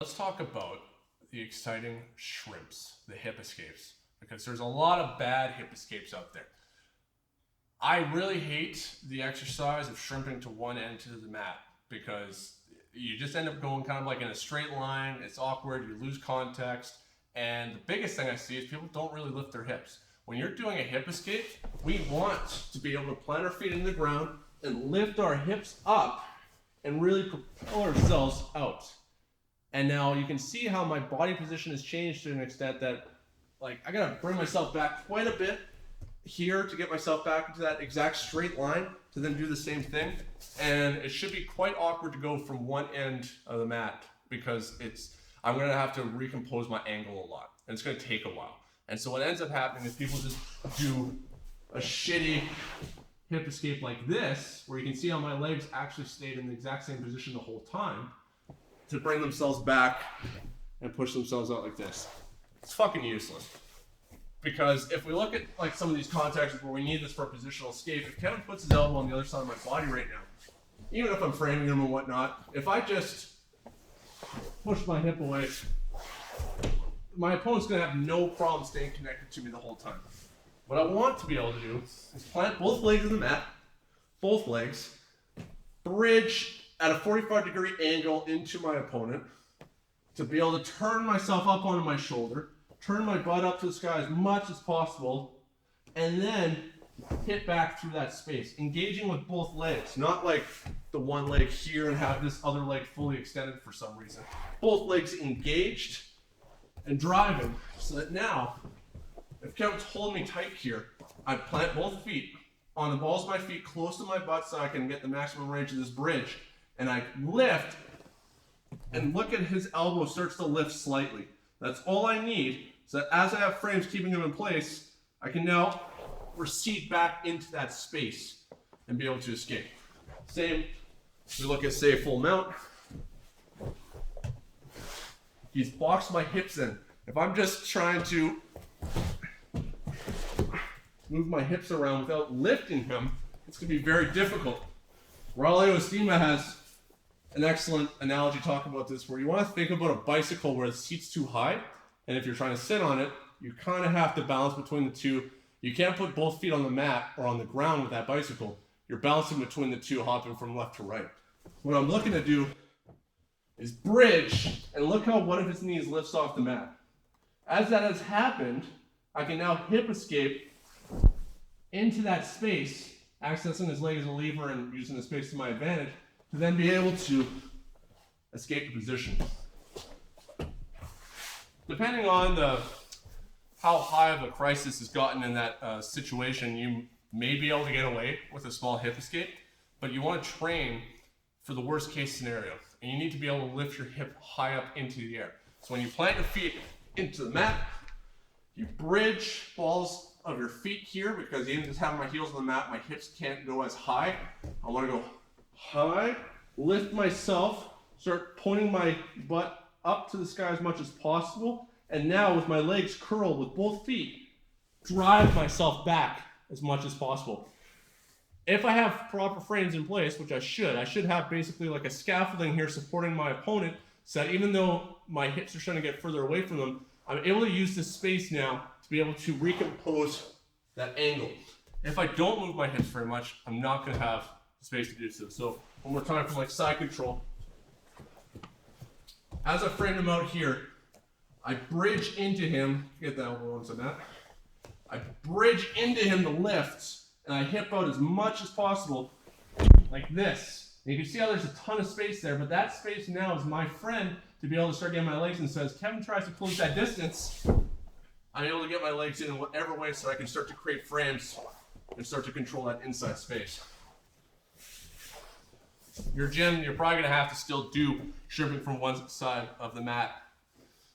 Let's talk about the exciting shrimps, the hip escapes, because there's a lot of bad hip escapes out there. I really hate the exercise of shrimping to one end to the mat because you just end up going kind of like in a straight line. It's awkward, you lose context, and the biggest thing I see is people don't really lift their hips. When you're doing a hip escape, we want to be able to plant our feet in the ground and lift our hips up and really propel ourselves out. And now you can see how my body position has changed to an extent that, like, I gotta bring myself back quite a bit here to get myself back into that exact straight line to then do the same thing. And it should be quite awkward to go from one end of the mat because I'm gonna have to recompose my angle a lot, and it's gonna take a while. And so what ends up happening is people just do a shitty hip escape like this, where you can see how my legs actually stayed in the exact same position the whole time, to bring themselves back and push themselves out like this. It's fucking useless. Because if we look at like some of these contexts where we need this for a positional escape, if Kevin puts his elbow on the other side of my body right now, even if I'm framing him and whatnot, if I just push my hip away, my opponent's gonna have no problem staying connected to me the whole time. What I want to be able to do is plant both legs in the mat, both legs, bridge at a 45-degree angle into my opponent, to be able to turn myself up onto my shoulder, turn my butt up to the sky as much as possible, and then hit back through that space, engaging with both legs, not like the one leg here and have this other leg fully extended for some reason. Both legs engaged and driving, so that now, if Kevin's holding me tight here, I plant both feet on the balls of my feet close to my butt so I can get the maximum range of this bridge, and I lift, and look at his elbow starts to lift slightly. That's all I need, so that as I have frames keeping him in place, I can now recede back into that space and be able to escape. Same, we look at, say, full mount. He's boxed my hips in. If I'm just trying to move my hips around without lifting him, it's going to be very difficult. Raul Estima has an excellent analogy talking about this, where you want to think about a bicycle where the seat's too high, and if you're trying to sit on it, you kind of have to balance between the two. You can't put both feet on the mat or on the ground with that bicycle. You're balancing between the two, hopping from left to right. What I'm looking to do is bridge, and look how one of his knees lifts off the mat. As that has happened, I can now hip escape into that space, accessing his leg as a lever and using the space to my advantage, to then be able to escape the position. Depending on how high of a crisis has gotten in that situation, you may be able to get away with a small hip escape, but you want to train for the worst case scenario, and you need to be able to lift your hip high up into the air. So when you plant your feet into the mat, you bridge balls of your feet here, because even just having my heels on the mat, my hips can't go as high. I want to go high, lift myself, start pointing my butt up to the sky as much as possible, and now with my legs curled with both feet, drive myself back as much as possible. If I have proper frames in place, which I should have basically like a scaffolding here supporting my opponent, so that even though my hips are starting to get further away from them, I'm able to use this space now to be able to recompose that angle. If I don't move my hips very much, I'm not going to have space to do so. So one more time from like side control. As I frame him out here, I bridge into him, get that elbow onto that. I bridge into him to lift, and I hip out as much as possible, like this. And you can see how there's a ton of space there, but that space now is my friend to be able to start getting my legs in. So as Kevin tries to close that distance, I'm able to get my legs in whatever way so I can start to create frames and start to control that inside space. Your gym, you're probably gonna have to still do shrimping from one side of the mat.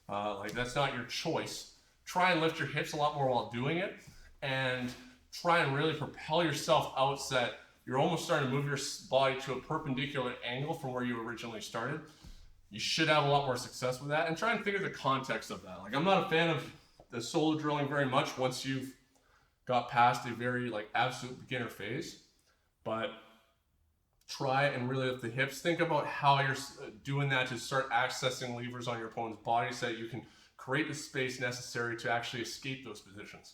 Like that's not your choice. Try and lift your hips a lot more while doing it, and try and really propel yourself out so that you're almost starting to move your body to a perpendicular angle from where you originally started. You should have a lot more success with that, and try and figure the context of that. Like, I'm not a fan of the solo drilling very much once you've got past a very like absolute beginner phase, but try and really lift the hips. Think about how you're doing that to start accessing levers on your opponent's body so that you can create the space necessary to actually escape those positions.